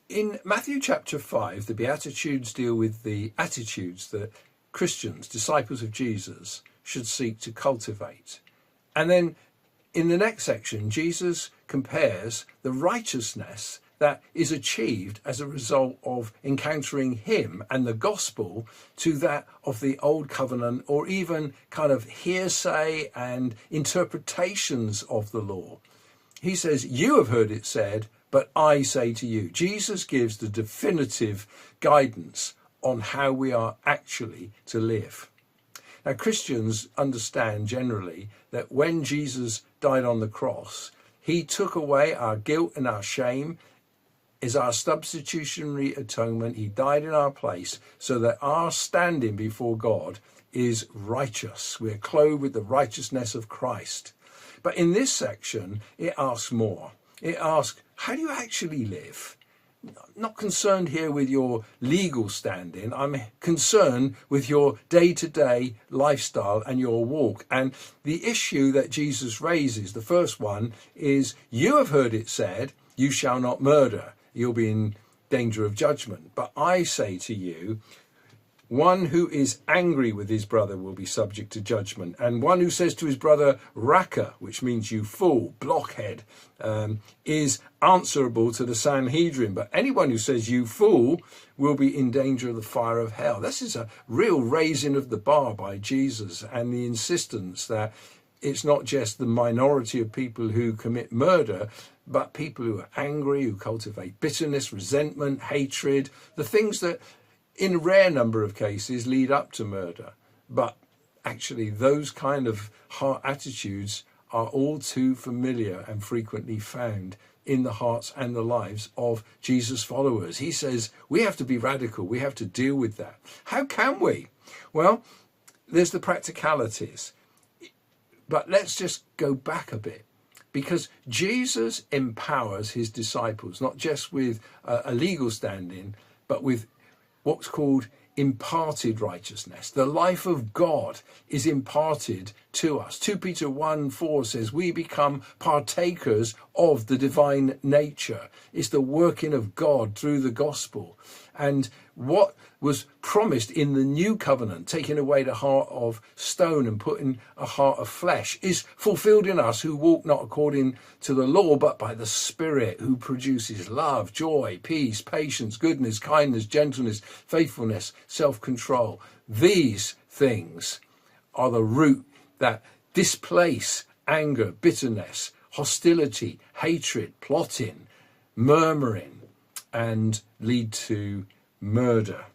In Matthew chapter 5, the Beatitudes deal with the attitudes that Christians, disciples of Jesus, should seek to cultivate. And then in the next section, Jesus compares the righteousness that is achieved as a result of encountering him and the gospel to that of the old covenant, or even kind of hearsay and interpretations of the law. He says, you have heard it said, but I say to you. Jesus gives the definitive guidance on how we are actually to live. Now, Christians understand generally that when Jesus died on the cross, he took away our guilt and our shame, is our substitutionary atonement. He died in our place so that our standing before God is righteous. We're clothed with the righteousness of Christ. But in this section, it asks more. It asks, how do you actually live? I'm not concerned here with your legal standing. I'm concerned with your day-to-day lifestyle and your walk. And the issue that Jesus raises, the first one, is you have heard it said, you shall not murder. You'll be in danger of judgment. But I say to you, one who is angry with his brother will be subject to judgment. And one who says to his brother, Raka, which means you fool, blockhead, is answerable to the Sanhedrin. But anyone who says you fool will be in danger of the fire of hell. This is a real raising of the bar by Jesus, and the insistence that it's not just the minority of people who commit murder, but people who are angry, who cultivate bitterness, resentment, hatred, the things that in a rare number of cases lead up to murder. But actually those kind of heart attitudes are all too familiar and frequently found in the hearts and the lives of Jesus' followers. He says we have to be radical. We have to deal with that. How can we? Well, there's the practicalities. But let's just go back a bit, because Jesus empowers his disciples, not just with a legal standing, but with what's called imparted righteousness. The life of God is imparted to us. 2 Peter 1:4 says we become partakers of the divine nature. It's the working of God through the gospel. And what was promised in the new covenant, taking away the heart of stone and putting a heart of flesh, is fulfilled in us who walk not according to the law, but by the Spirit, who produces love, joy, peace, patience, goodness, kindness, gentleness, faithfulness, self-control. These things are the root that displace anger, bitterness, hostility, hatred, plotting, murmuring, and lead to murder.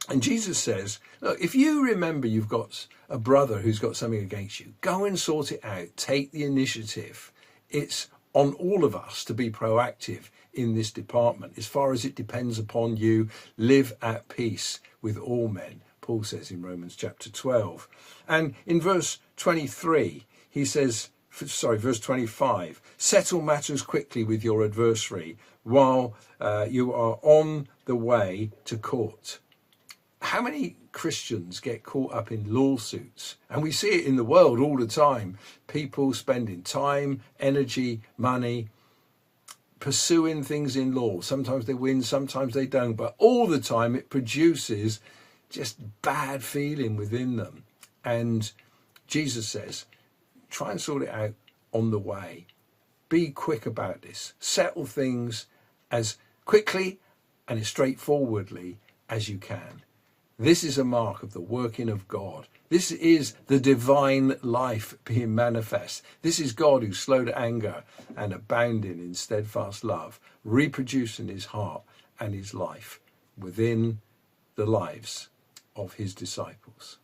And Jesus says, look, if you remember you've got a brother who's got something against you, go and sort it out. Take the initiative. It's on all of us to be proactive in this department. As far as it depends upon you, live at peace with all men, Paul says in Romans chapter 12. And in verse 23, he says, verse 25, settle matters quickly with your adversary while you are on the way to court. How many Christians get caught up in lawsuits? And we see it in the world all the time. People spending time, energy, money, pursuing things in law. Sometimes they win, sometimes they don't. But all the time it produces just bad feeling within them. And Jesus says, try and sort it out on the way. Be quick about this. Settle things as quickly and as straightforwardly as you can. This is a mark of the working of God. This is the divine life being manifest. This is God who's slow to anger and abounding in steadfast love, reproducing his heart and his life within the lives of his disciples.